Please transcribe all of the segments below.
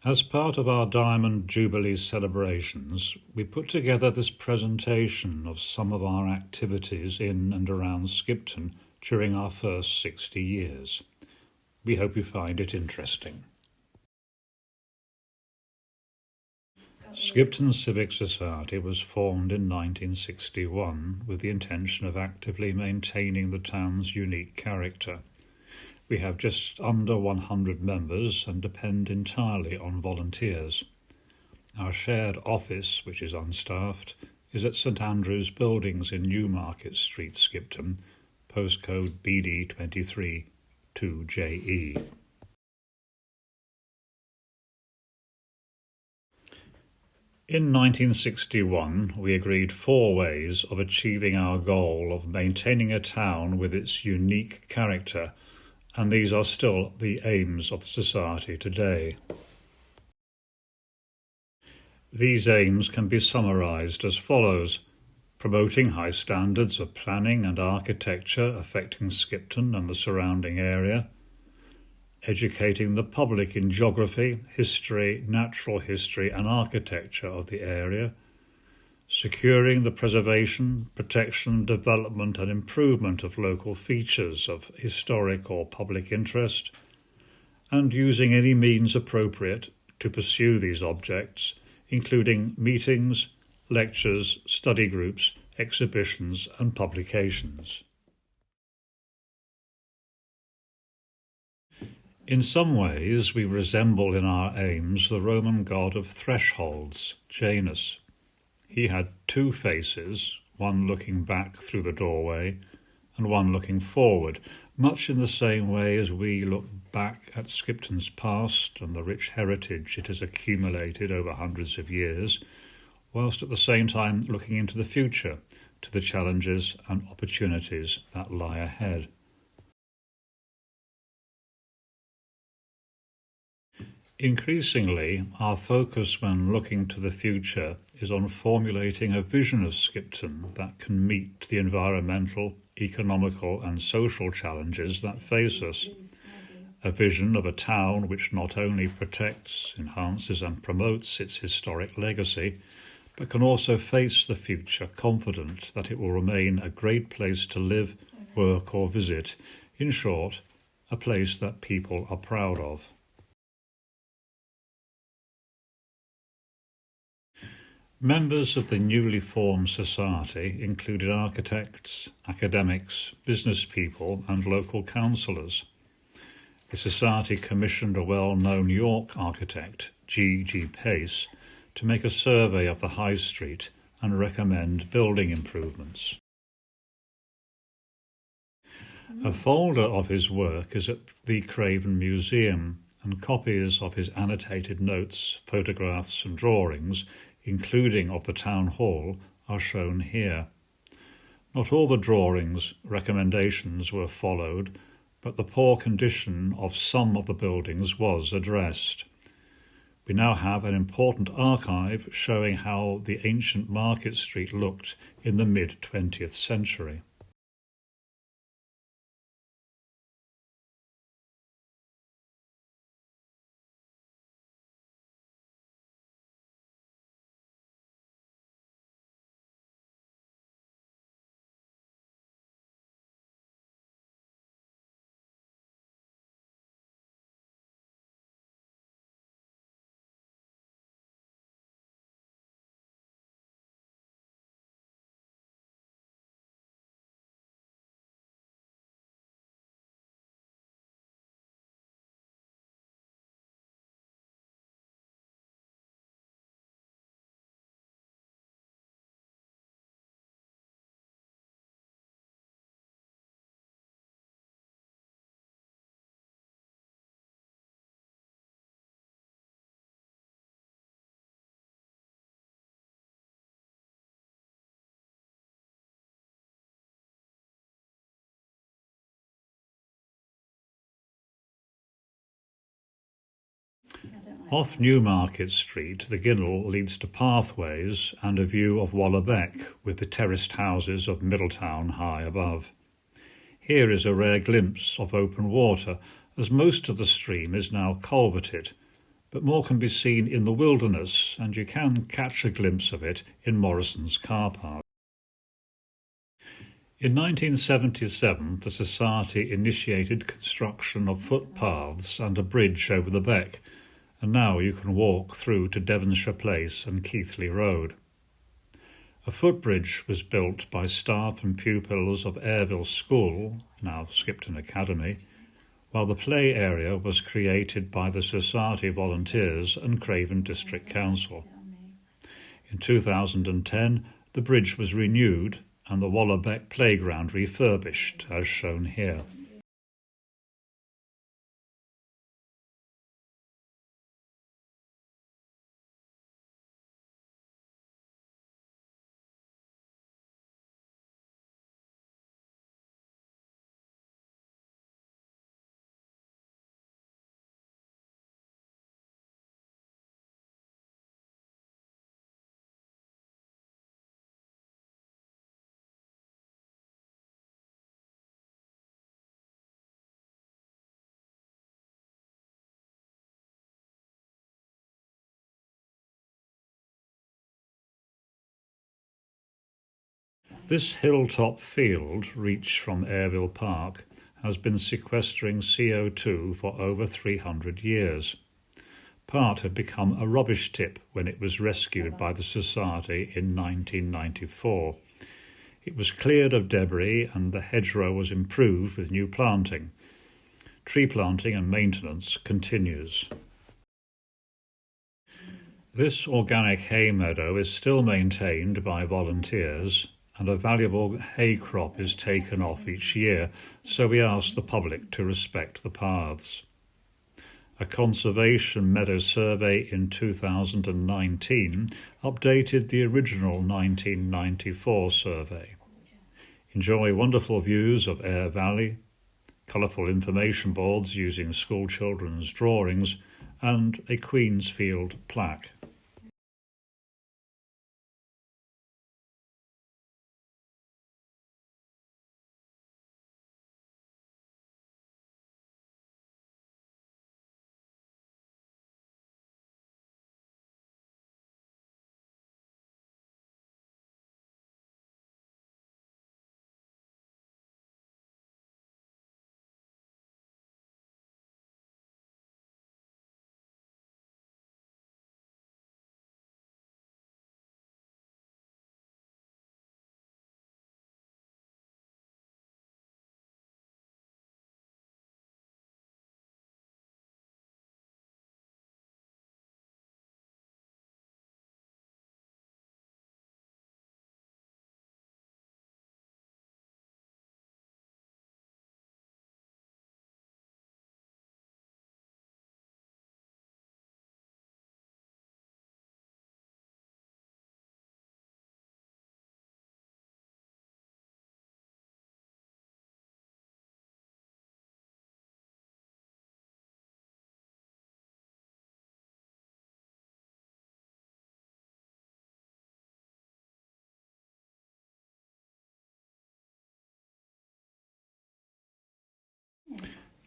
As part of our Diamond Jubilee celebrations, we put together this presentation of some of our activities in and around Skipton during our first 60 years. We hope you find it interesting. Skipton Civic Society was formed in 1961 with the intention of actively maintaining the town's unique character. We have just under 100 members and depend entirely on volunteers. Our shared office, which is unstaffed, is at St Andrew's Buildings in Newmarket Street, Skipton, postcode BD23 2JE. In 1961, we agreed 4 ways of achieving our goal of maintaining a town with its unique character, and these are still the aims of the Society today. These aims can be summarised as follows: promoting high standards of planning and architecture affecting Skipton and the surrounding area, educating the public in geography, history, natural history and architecture of the area, securing the preservation, protection, development and improvement of local features of historic or public interest, and using any means appropriate to pursue these objects, including meetings, lectures, study groups, exhibitions and publications. In some ways we resemble in our aims the Roman god of thresholds, Janus. He had 2 faces, one looking back through the doorway and one looking forward, much in the same way as we look back at Skipton's past and the rich heritage it has accumulated over hundreds of years, whilst at the same time looking into the future, to the challenges and opportunities that lie ahead. Increasingly, our focus when looking to the future is on formulating a vision of Skipton that can meet the environmental, economical and social challenges that face us. A vision of a town which not only protects, enhances and promotes its historic legacy, but can also face the future confident that it will remain a great place to live, work or visit. In short, a place that people are proud of. Members of the newly formed society included architects, academics, business people and local councillors. The society commissioned a well-known York architect, G. Pace, to make a survey of the High Street and recommend building improvements. A folder of his work is at the Craven Museum, and copies of his annotated notes, photographs and drawings, including of the town hall, are shown here. Not all the drawings, recommendations were followed, but the poor condition of some of the buildings was addressed. We now have an important archive showing how the ancient Market Street looked in the mid-20th century. Off Newmarket Street, the Ginnel leads to pathways and a view of Wallerbeck, with the terraced houses of Middletown high above. Here is a rare glimpse of open water, as most of the stream is now culverted, but more can be seen in the wilderness, and you can catch a glimpse of it in Morrison's car park. In 1977, the Society initiated construction of footpaths and a bridge over the Beck, and now you can walk through to Devonshire Place and Keighley Road. A footbridge was built by staff and pupils of Airville School, now Skipton Academy, while the play area was created by the Society volunteers and Craven District Council. In 2010, the bridge was renewed and the Wallerbeck playground refurbished, as shown here. This hilltop field, reached from Airville Park, has been sequestering CO2 for over 300 years. Part had become a rubbish tip when it was rescued by the Society in 1994. It was cleared of debris and the hedgerow was improved with new planting. Tree planting and maintenance continues. This organic hay meadow is still maintained by volunteers, and a valuable hay crop is taken off each year, so we ask the public to respect the paths. A conservation meadow survey in 2019 updated the original 1994 survey. Enjoy wonderful views of Ayr Valley, colourful information boards using school children's drawings, and a Queensfield plaque.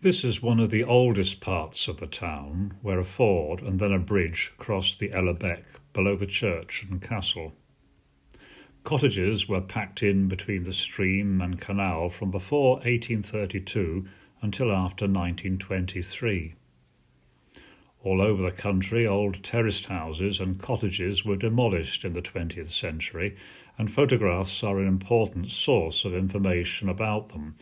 This is one of the oldest parts of the town, where a ford and then a bridge crossed the Beck below the church and castle. Cottages were packed in between the stream and canal from before 1832 until after 1923. All over the country, old terraced houses and cottages were demolished in the 20th century, and photographs are an important source of information about them.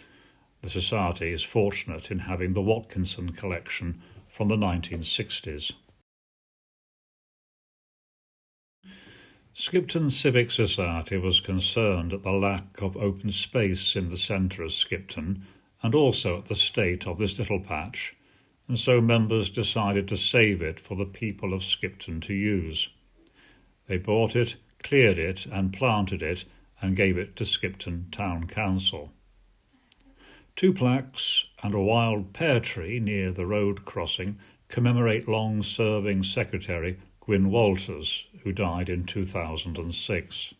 The Society is fortunate in having the Watkinson collection from the 1960s. Skipton Civic Society was concerned at the lack of open space in the centre of Skipton and also at the state of this little patch, and so members decided to save it for the people of Skipton to use. They bought it, cleared it and planted it and gave it to Skipton Town Council. 2 plaques and a wild pear tree near the road crossing commemorate long-serving Secretary Gwyn Walters, who died in 2006.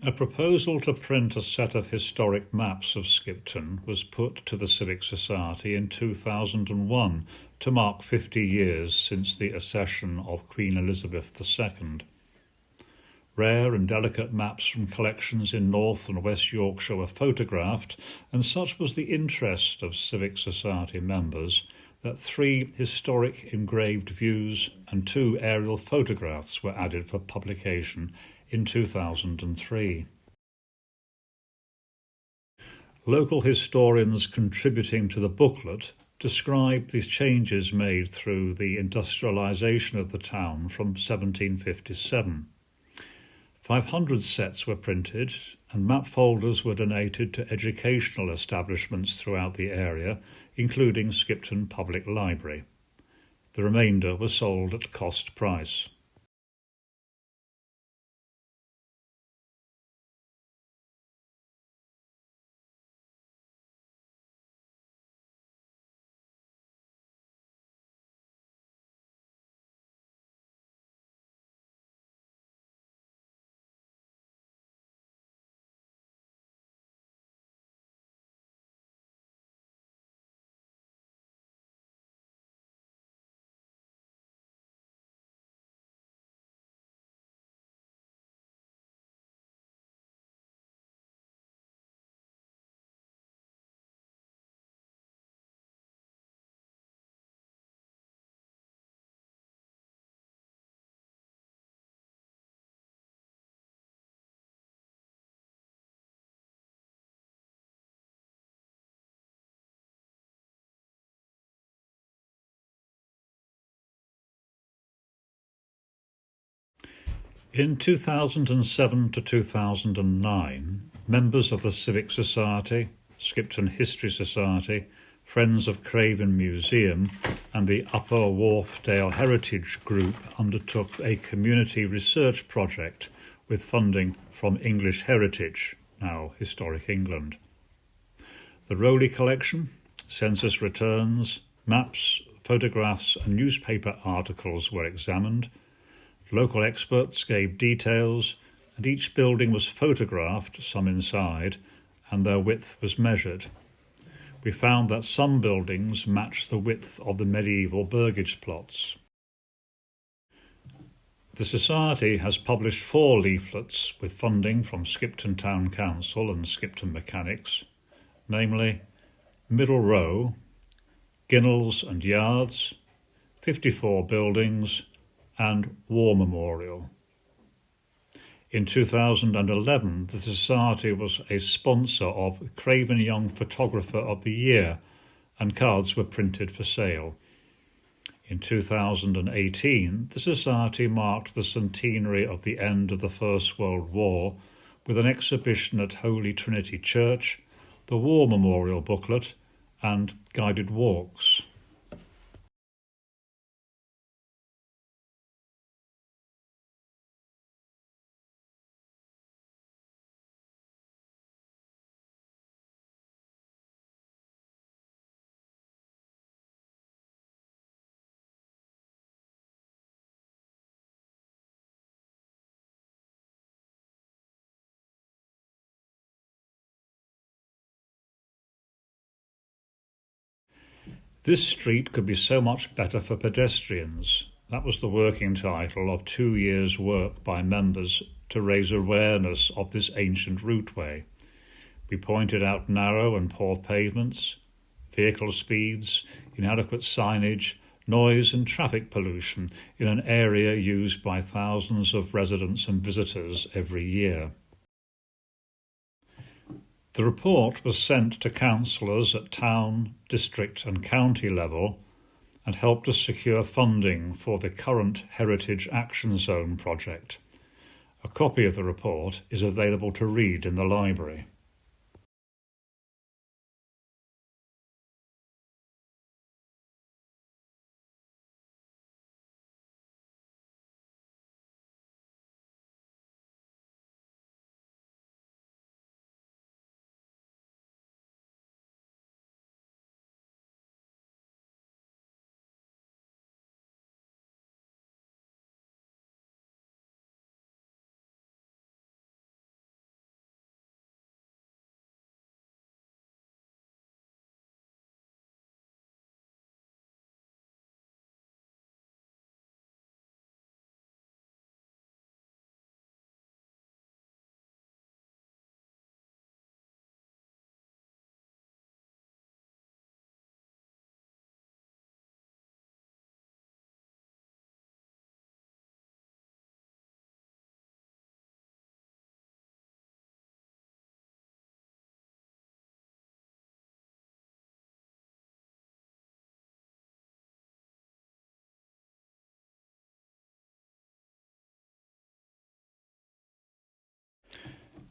A proposal to print a set of historic maps of Skipton was put to the Civic Society in 2001 to mark 50 years since the accession of Queen Elizabeth II. Rare and delicate maps from collections in North and West Yorkshire were photographed, and such was the interest of Civic Society members that 3 historic engraved views and 2 aerial photographs were added for publication in 2003. Local historians contributing to the booklet describe the changes made through the industrialisation of the town from 1757. 500 sets were printed, and map folders were donated to educational establishments throughout the area, including Skipton Public Library. The remainder were sold at cost price. In 2007 to 2009, members of the Civic Society, Skipton History Society, Friends of Craven Museum and the Upper Wharfdale Heritage Group undertook a community research project with funding from English Heritage, now Historic England. The Rowley collection, census returns, maps, photographs and newspaper articles were examined. Local experts gave details, and each building was photographed, some inside, and their width was measured. We found that some buildings matched the width of the medieval burgage plots. The Society has published 4 leaflets with funding from Skipton Town Council and Skipton Mechanics, namely Middle Row, Ginnells and Yards, 54 buildings, and War Memorial. In 2011, the Society was a sponsor of Craven Young Photographer of the Year, and cards were printed for sale. In 2018, the Society marked the centenary of the end of the First World War with an exhibition at Holy Trinity Church, the War Memorial booklet, and guided walks. This street could be so much better for pedestrians. That was the working title of 2 years' work by members to raise awareness of this ancient routeway. We pointed out narrow and poor pavements, vehicle speeds, inadequate signage, noise and traffic pollution in an area used by thousands of residents and visitors every year. The report was sent to councillors at town, district and county level and helped us secure funding for the current Heritage Action Zone project. A copy of the report is available to read in the library.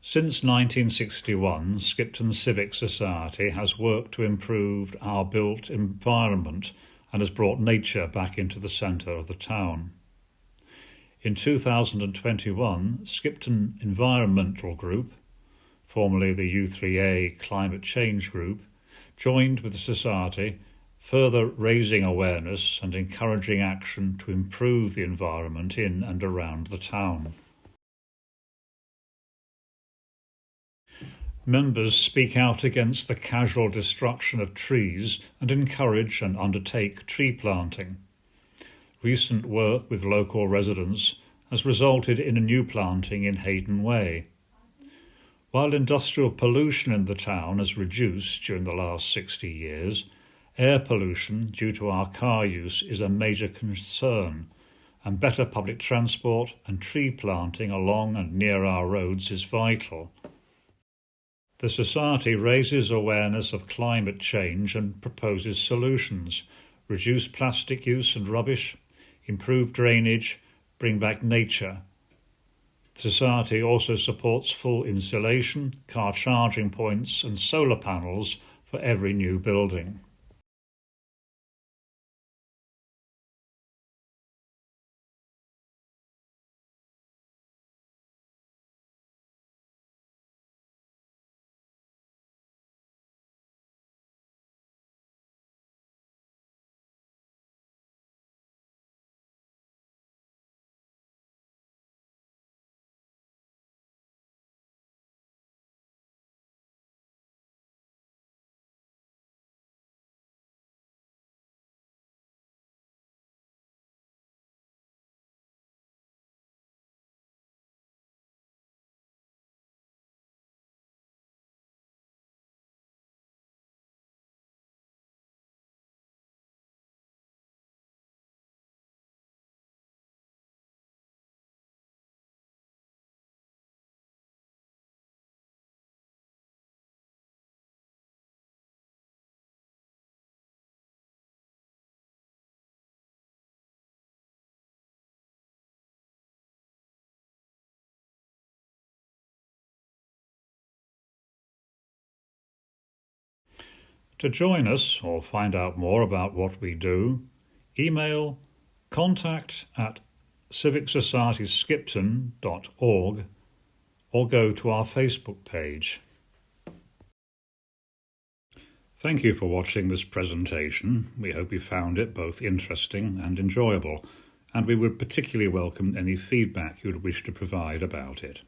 Since 1961, Skipton Civic Society has worked to improve our built environment and has brought nature back into the centre of the town. In 2021, Skipton Environmental Group, formerly the U3A Climate Change Group, joined with the Society, further raising awareness and encouraging action to improve the environment in and around the town. Members speak out against the casual destruction of trees and encourage and undertake tree planting. Recent work with local residents has resulted in a new planting in Hayden Way. While industrial pollution in the town has reduced during the last 60 years, air pollution due to our car use is a major concern, and better public transport and tree planting along and near our roads is vital. The Society raises awareness of climate change and proposes solutions: reduce plastic use and rubbish, improve drainage, bring back nature. The Society also supports full insulation, car charging points and solar panels for every new building. To join us or find out more about what we do, email contact@civicsocietieskipton.org or go to our Facebook page. Thank you for watching this presentation. We hope you found it both interesting and enjoyable, and we would particularly welcome any feedback you would wish to provide about it.